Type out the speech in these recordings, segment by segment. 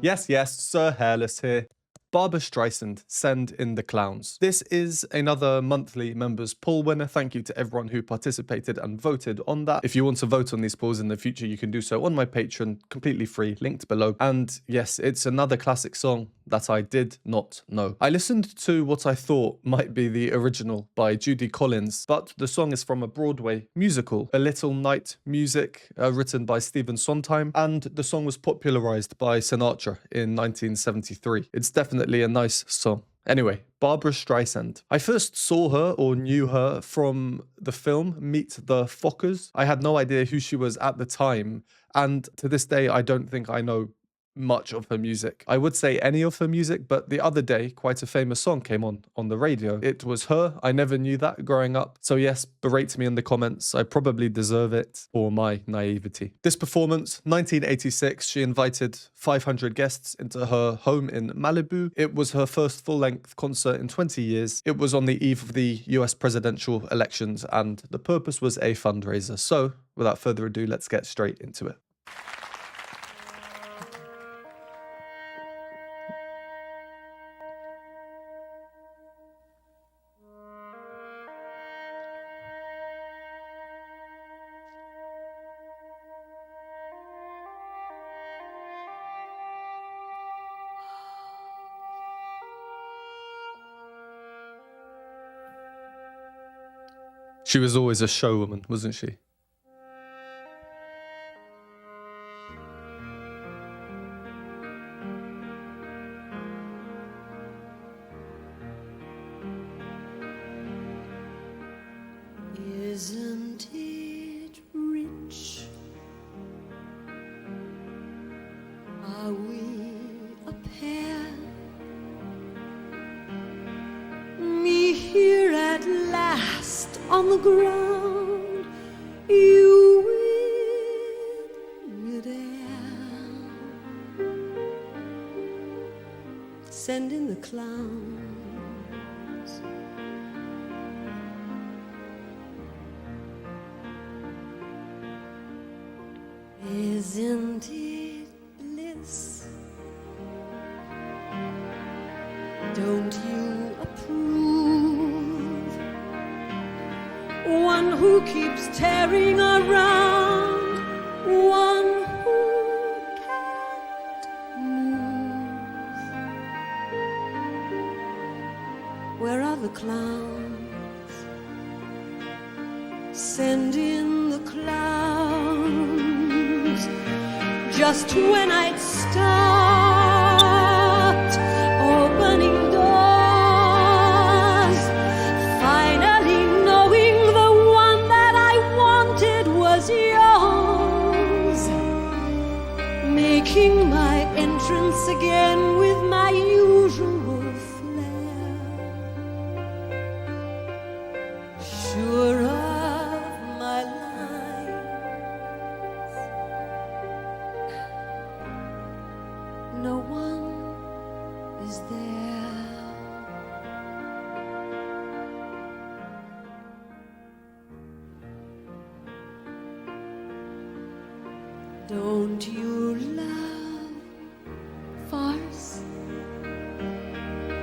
Yes, yes, Sir Hairless here. Barbra Streisand, Send in the Clowns. This is another monthly members poll winner. Thank you to everyone who participated and voted on that. If you want to vote on these polls in the future, you can do so on my Patreon, completely free, linked below. And yes, it's another classic song that I did not know. I listened to what I thought might be the original by Judy Collins, but the song is from a Broadway musical, A Little Night Music, written by Stephen Sondheim, and the song was popularized by Sinatra in 1973. It's definitely a nice song. Anyway, Barbra Streisand. I first saw her or knew her from the film Meet the Fockers. I had no idea who she was at the time, and to this day I don't think I know much of her music. I would say any of her music, but the other day quite a famous song came on the radio. It was her. I never knew that growing up. So yes, berate me in the comments. I probably deserve it for my naivety. This performance, 1986, she invited 500 guests into her home in Malibu. It was her first full-length concert in 20 years. It was on the eve of the US presidential elections, and the purpose was a fundraiser. So without further ado, let's get straight into it. She was always a showwoman, wasn't she? Isn't it rich? Are we a pair? Me here at last on the ground, you in midair. Send in the clowns. Isn't it bliss? Don't you approve? One who keeps tearing around, one who can't move. Where are the clowns? Send in the clowns. Just when I'd start opening doors, finally knowing the one that I wanted was yours, making my entrance again with my usual flair, sure of my lines. No one is there. Don't you love farce?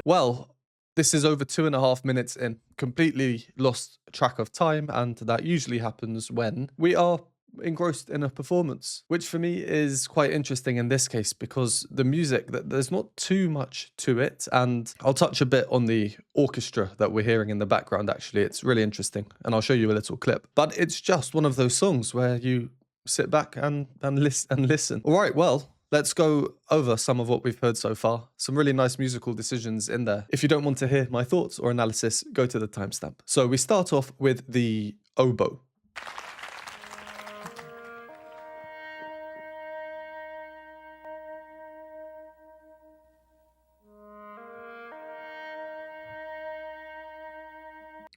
Well, this is over 2.5 minutes in. Completely lost track of time, and that usually happens when we are engrossed in a performance, which for me is quite interesting in this case because the music, there's not too much to it, and I'll touch a bit on the orchestra that we're hearing in the background. Actually, it's really interesting, and I'll show you a little clip, but it's just one of those songs where you sit back and listen. All right, well, let's go over some of what we've heard so far. Some really nice musical decisions in there. If you don't want to hear my thoughts or analysis, go to the timestamp. So we start off with the oboe.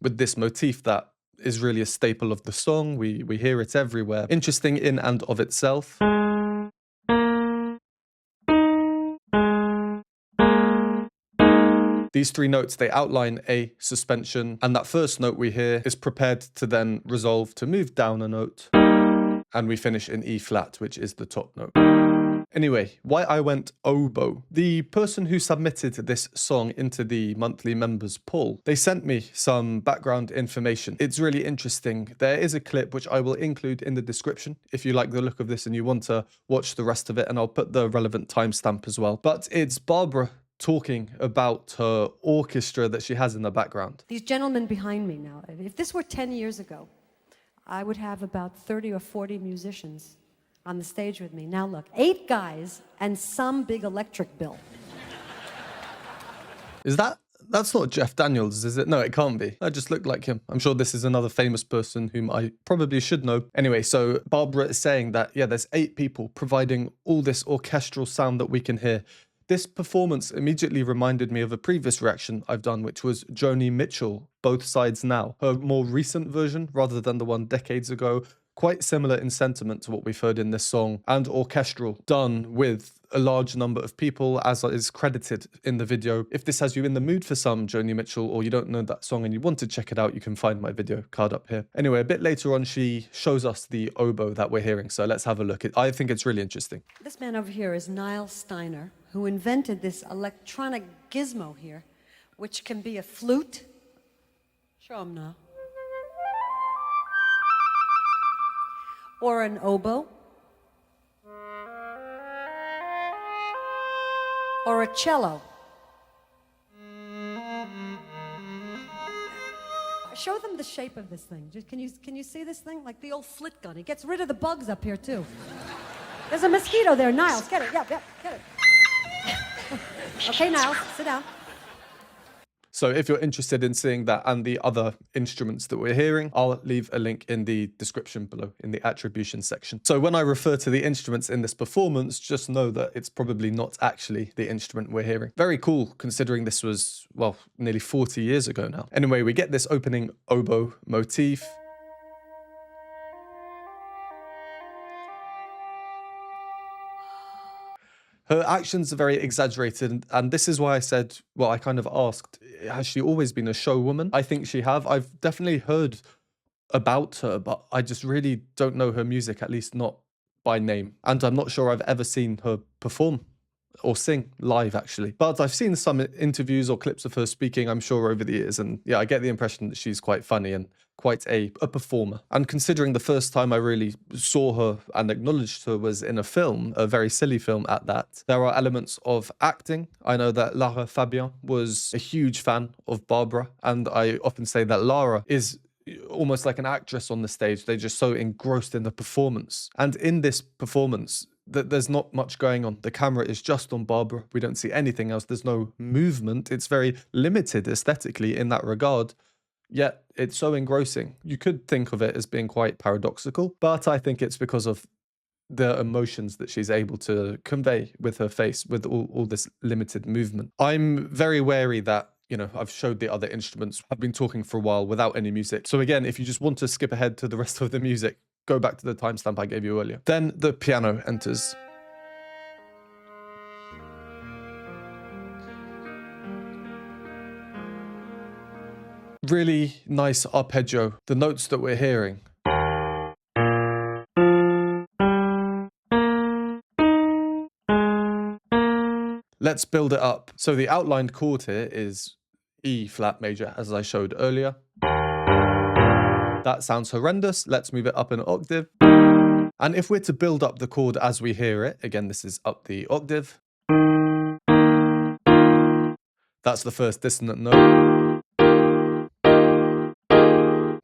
With this motif that is really a staple of the song. We hear it everywhere. Interesting in and of itself. These three notes, they outline a suspension, and that first note we hear is prepared to then resolve to move down a note, and we finish in E flat, which is the top note. Anyway, why I went oboe. The person who submitted this song into the monthly members poll, they sent me some background information. It's really interesting. There is a clip which I will include in the description if you like the look of this and you want to watch the rest of it, and I'll put the relevant timestamp as well. But it's Barbra talking about her orchestra that she has in the background. These gentlemen behind me now, if this were 10 years ago, I would have about 30 or 40 musicians on the stage with me. Now look, 8 guys and some big electric bill. That's not Jeff Daniels, is it? No, it can't be. That just looked like him. I'm sure this is another famous person whom I probably should know. Anyway, so Barbra is saying that, yeah, there's 8 people providing all this orchestral sound that we can hear. This performance immediately reminded me of a previous reaction I've done, which was Joni Mitchell, Both Sides Now. Her more recent version, rather than the one decades ago, quite similar in sentiment to what we've heard in this song, and orchestral, done with a large number of people, as is credited in the video. If this has you in the mood for some Joni Mitchell, or you don't know that song and you want to check it out, you can find my video card up here. Anyway, a bit later on, she shows us the oboe that we're hearing, so let's have a look. I think it's really interesting. This man over here is Niall Steiner, who invented this electronic gizmo here, which can be a flute. Show him now. Or an oboe. Or a cello. Show them the shape of this thing. Can you see this thing? Like the old flit gun. It gets rid of the bugs up here too. There's a mosquito there, Niles. Get it. Yeah, get it. Okay, Niles, sit down. So if you're interested in seeing that and the other instruments that we're hearing, I'll leave a link in the description below in the attribution section. So when I refer to the instruments in this performance, just know that it's probably not actually the instrument we're hearing. Very cool, considering this was, well, nearly 40 years ago now. Anyway, we get this opening oboe motif. Her actions are very exaggerated, and this is why I said, well, I kind of asked, has she always been a show woman? I think she have. I've definitely heard about her, but I just really don't know her music, at least not by name. And I'm not sure I've ever seen her perform or sing live, actually. But I've seen some interviews or clips of her speaking, I'm sure, over the years. And yeah, I get the impression that she's quite funny and quite a performer. And considering the first time I really saw her and acknowledged her was in a film, a very silly film at that, there are elements of acting. I know that Lara Fabian was a huge fan of Barbra, and I often say that Lara is almost like an actress on the stage. They're just so engrossed in the performance. And in this performance, there's not much going on. The camera is just on Barbra. We don't see anything else. There's no movement. It's very limited aesthetically in that regard. Yet it's so engrossing. You could think of it as being quite paradoxical, but I think it's because of the emotions that she's able to convey with her face, with all this limited movement. I'm very wary that, you know, I've showed the other instruments. I've been talking for a while without any music. So again, if you just want to skip ahead to the rest of the music, go back to the timestamp I gave you earlier. Then the piano enters. Really nice arpeggio. The notes that we're hearing. Let's build it up. So the outlined chord here is E flat major, as I showed earlier. That sounds horrendous. Let's move it up an octave. And if we're to build up the chord as we hear it, again, this is up the octave. That's the first dissonant note.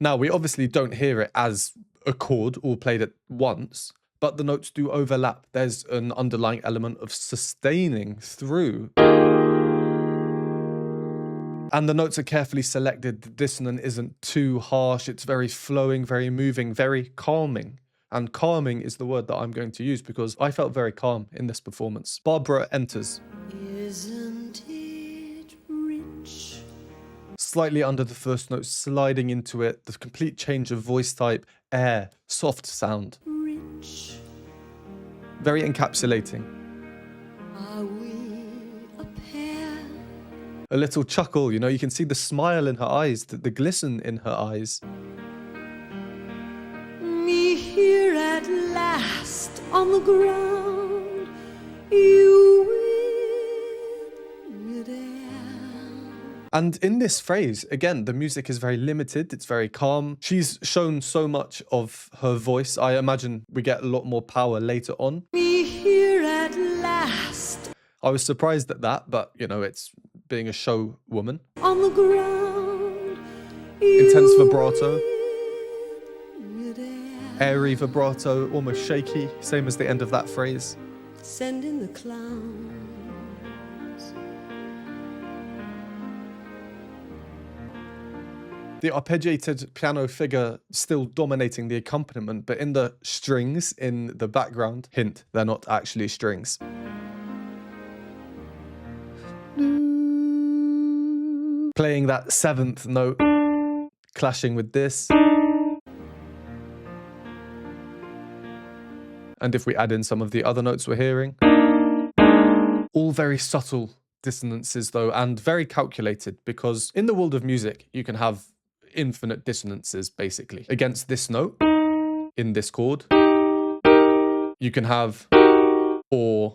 Now, we obviously don't hear it as a chord all played at once, but the notes do overlap. There's an underlying element of sustaining through. And the notes are carefully selected. The dissonant isn't too harsh. It's very flowing, very moving, very calming. And calming is the word that I'm going to use because I felt very calm in this performance. Barbra enters. Isn't it rich? Slightly under the first note, sliding into it, the complete change of voice type, air, soft sound. Rich. Very encapsulating. Are we a pair? A little chuckle, you know, you can see the smile in her eyes, the glisten in her eyes. Me here at last on the ground, And in this phrase, again, the music is very limited. It's very calm. She's shown so much of her voice. I imagine we get a lot more power later on. Be here at last. I was surprised at that, but you know, it's being a show woman. On the ground. Intense vibrato. Airy vibrato, almost shaky, same as the end of that phrase. Send in the clowns. The arpeggiated piano figure still dominating the accompaniment, but in the strings in the background, hint, they're not actually strings. Playing that seventh note, clashing with this. And if we add in some of the other notes we're hearing, all very subtle dissonances though, and very calculated, because in the world of music, you can have infinite dissonances basically. Against this note, in this chord, you can have or,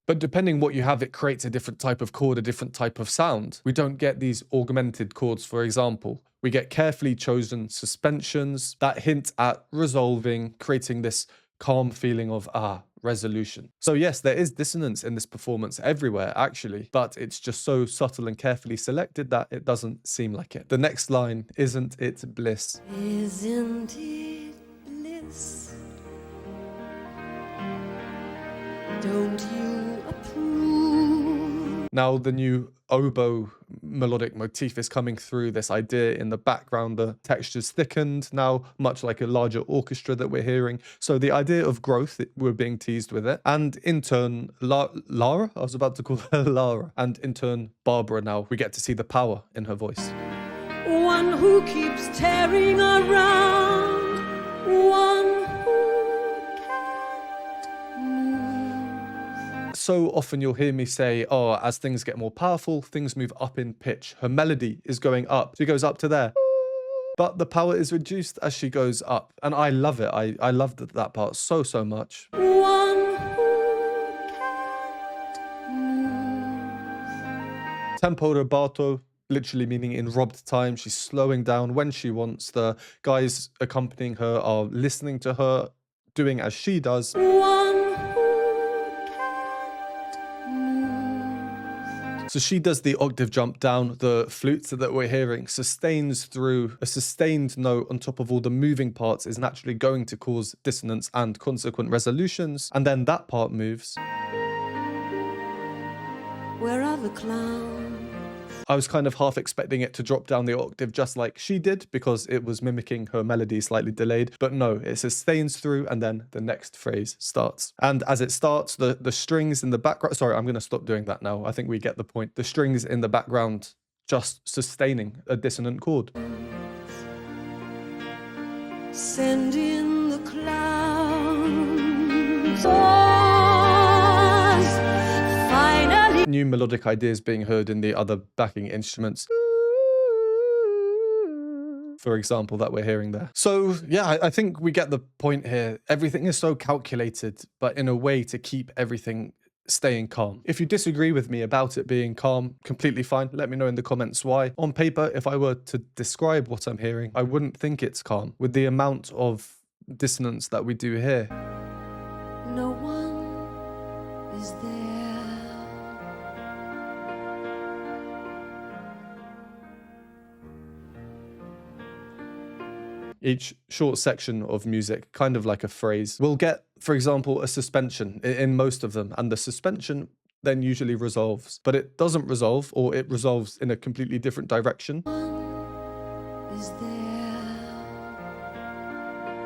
but depending what you have, it creates a different type of chord, a different type of sound. We don't get these augmented chords, for example. We get carefully chosen suspensions that hint at resolving, creating this calm feeling of, resolution. So yes, there is dissonance in this performance everywhere, actually, but it's just so subtle and carefully selected that it doesn't seem like it. The next line, isn't it bliss? Isn't it bliss? Don't you approve? Now the new oboe melodic motif is coming through, this idea in the background, the texture's thickened, now much like a larger orchestra that we're hearing. So the idea of growth, we're being teased with it. And in turn, Lara? I was about to call her Lara. And in turn, Barbra now. We get to see the power in her voice. One who keeps tearing around, one who can't move. So often you'll hear me say, oh, as things get more powerful, things move up in pitch. Her melody is going up. She goes up to there. But the power is reduced as she goes up. And I love it. I love that part so much. One who can't move. Tempo rubato, literally meaning in robbed time. She's slowing down when she wants. The guys accompanying her are listening to her, doing as she does. So she does the octave jump down, the flute that we're hearing sustains through. A sustained note on top of all the moving parts is naturally going to cause dissonance and consequent resolutions. And then that part moves. Where are the clowns? I was kind of half expecting it to drop down the octave just like she did because it was mimicking her melody slightly delayed. But no, it sustains through and then the next phrase starts. And as it starts, the strings in the background... Sorry, I'm going to stop doing that now. I think we get the point. The strings in the background just sustaining a dissonant chord. Send in the clowns. Finally. New melodic ideas being heard in the other backing instruments, for example, that we're hearing there. So yeah, I think we get the point here. Everything is so calculated, but in a way to keep everything staying calm. If you disagree with me about it being calm, completely fine. Let me know in the comments why. On paper, if I were to describe what I'm hearing, I wouldn't think it's calm. With the amount of dissonance that we do here. No one is there. Each short section of music, kind of like a phrase, will get, for example, a suspension in most of them, and the suspension then usually resolves, but it doesn't resolve, or it resolves in a completely different direction. Is there?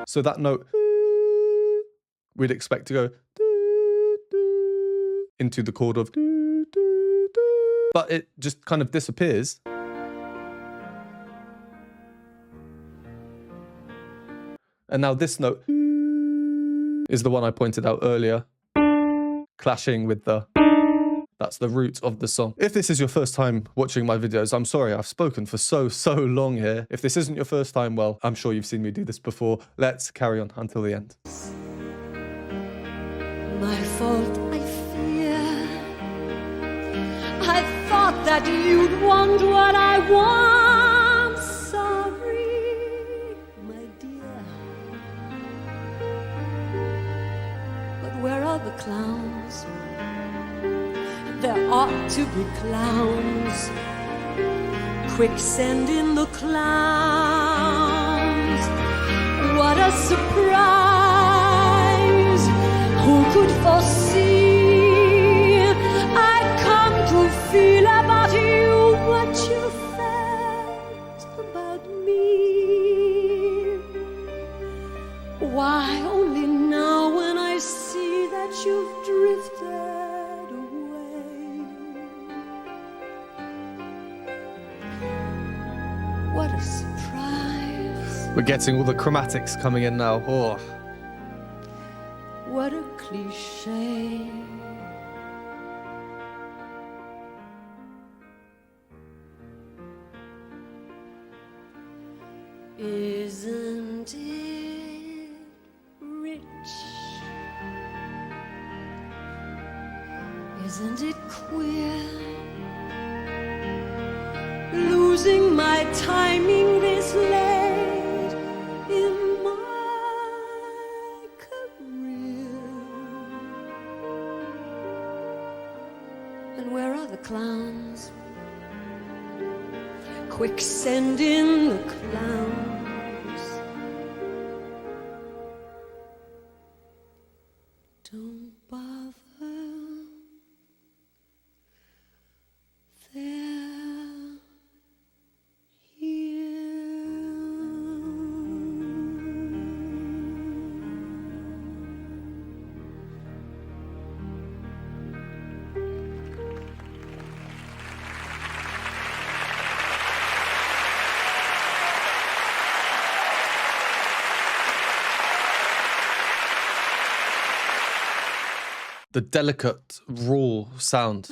So that note, we'd expect to go into the chord of, but it just kind of disappears. And now this note is the one I pointed out earlier, clashing with that's the root of the song. If this is your first time watching my videos, I'm sorry, I've spoken for so long here. If this isn't your first time, well, I'm sure you've seen me do this before. Let's carry on until the end. My fault, I fear. I thought thought that you'd want what I want. Sorry, my dear. But where are the clowns? There ought to be clowns. Quick, send in the clowns. What a surprise! Who could foresee I'd come to feel about you what you felt about me? Why, only now when I see that you've drifted away. What a surprise. We're getting all the chromatics coming in now. Oh. What a cliche. Isn't it rich? Isn't it queer? Losing my timing this late in my career. And where are the clowns? Quick, send in the clowns. Don't bother. They're The delicate, raw sound.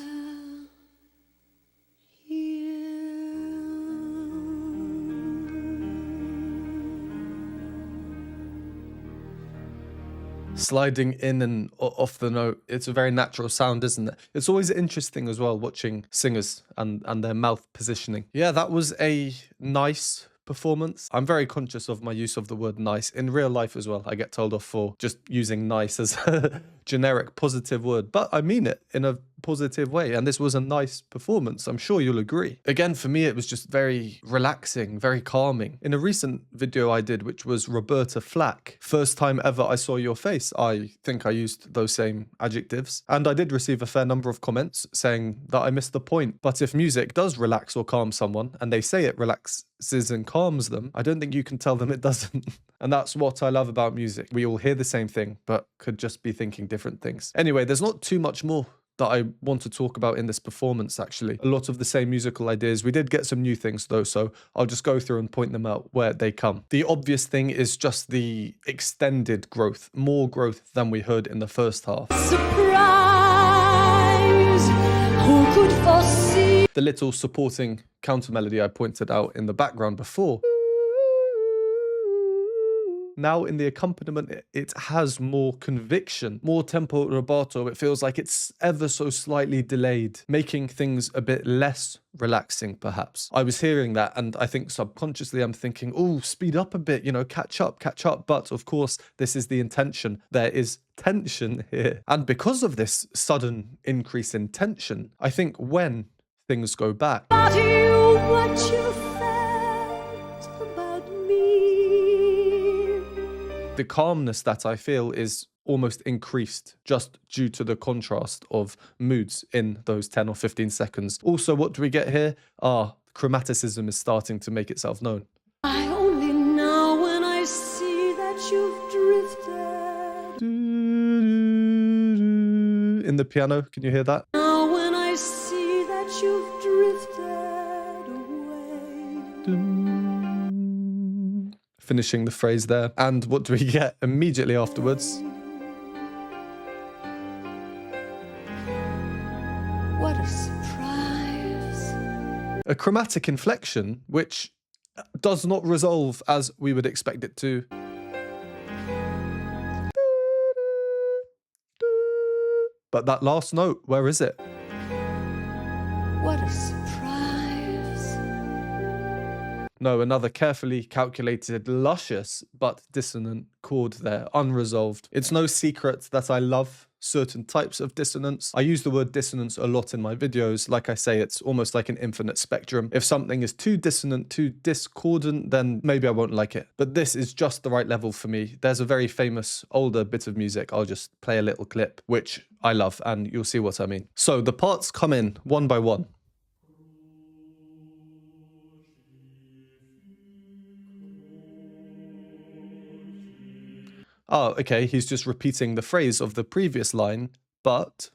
Sliding in and off the note. It's a very natural sound, isn't it? It's always interesting as well watching singers and their mouth positioning. Yeah, that was a nice performance. I'm very conscious of my use of the word nice in real life as well. I get told off for just using nice as a generic positive word, but I mean it in a positive way, and this was a nice performance. I'm sure you'll agree. Again, for me, it was just very relaxing, very calming. In a recent video I did, which was Roberta Flack, first time ever I saw your face, I think I used those same adjectives, and I did receive a fair number of comments saying that I missed the point. But if music does relax or calm someone, and they say it relaxes and calms them, I don't think you can tell them it doesn't. And that's what I love about music. We all hear the same thing, but could just be thinking different things. Anyway, there's not too much more that I want to talk about in this performance, actually. A lot of the same musical ideas. We did get some new things though, so I'll just go through and point them out where they come. The obvious thing is just the extended growth, more growth than we heard in the first half. surprise. Who could foresee? The little supporting counter melody I pointed out in the background before. Now in the accompaniment, it has more conviction, more tempo rubato. It feels like it's ever so slightly delayed, making things a bit less relaxing, perhaps. I was hearing that, and I think subconsciously I'm thinking, oh, speed up a bit, you know, catch up. But of course, this is the intention. There is tension here. And because of this sudden increase in tension, I think when things go back, About you, what you felt about me. the calmness that I feel is almost increased just due to the contrast of moods in those 10 or 15 seconds. Also, what do we get here? Chromaticism is starting to make itself known. I only know when I see that you've drifted. In the piano, can you hear that? Now when I see that you've drifted away. Finishing the phrase there. And what do we get immediately afterwards? What a surprise. A chromatic inflection, which does not resolve as we would expect it to. But that last note, where is it? What a No, another carefully calculated, luscious, but dissonant chord there, unresolved. It's no secret that I love certain types of dissonance. I use the word dissonance a lot in my videos. Like I say, it's almost like an infinite spectrum. If something is too dissonant, too discordant, then maybe I won't like it. But this is just the right level for me. There's a very famous older bit of music. I'll just play a little clip, which I love, and you'll see what I mean. So the parts come in one by one. Oh, okay, he's just repeating the phrase of the previous line, but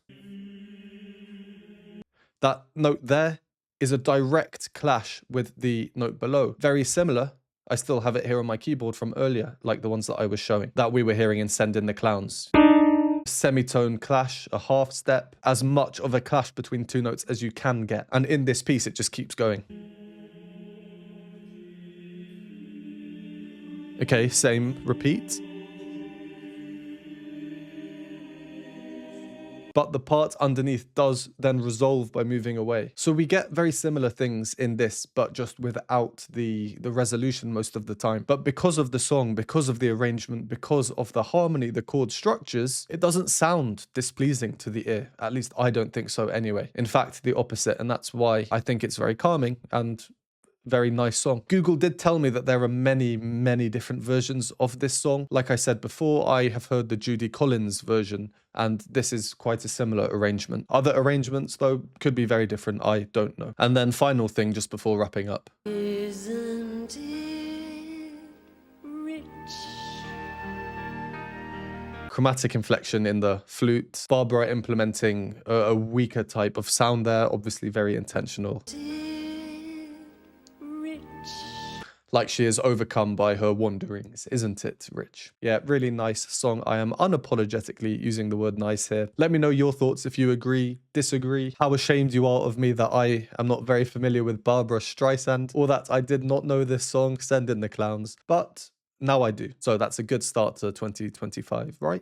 that note there is a direct clash with the note below. Very similar. I still have it here on my keyboard from earlier, like the ones that I was showing, that we were hearing in Send in the Clowns. Semitone clash, a half step, as much of a clash between two notes as you can get. And in this piece, it just keeps going. Okay, same repeat. But the part underneath does then resolve by moving away. So we get very similar things in this, but just without the resolution most of the time. But because of the song, because of the arrangement, because of the harmony, the chord structures, it doesn't sound displeasing to the ear. At least I don't think so anyway. In fact, the opposite. And that's why I think it's very calming and very nice song. Google did tell me that there are many, many different versions of this song. Like I said before, I have heard the Judy Collins version, and this is quite a similar arrangement. Other arrangements, though, could be very different. I don't know. And then final thing, just before wrapping up. Isn't it rich? Chromatic inflection in the flute. Barbara implementing a weaker type of sound there, obviously very intentional. Like she is overcome by her wanderings, isn't it, Rich? Yeah, really nice song. I am unapologetically using the word nice here. Let me know your thoughts if you agree, disagree, how ashamed you are of me that I am not very familiar with Barbra Streisand, or that I did not know this song, Send in the Clowns. But now I do. So that's a good start to 2025, right?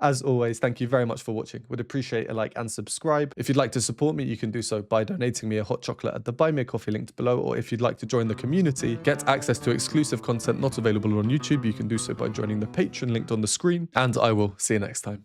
As always, thank you very much for watching. Would appreciate a like and subscribe. If you'd like to support me, you can do so by donating me a hot chocolate at the Buy Me a Coffee linked below, or if you'd like to join the community, get access to exclusive content not available on YouTube, you can do so by joining the Patreon linked on the screen, and I will see you next time.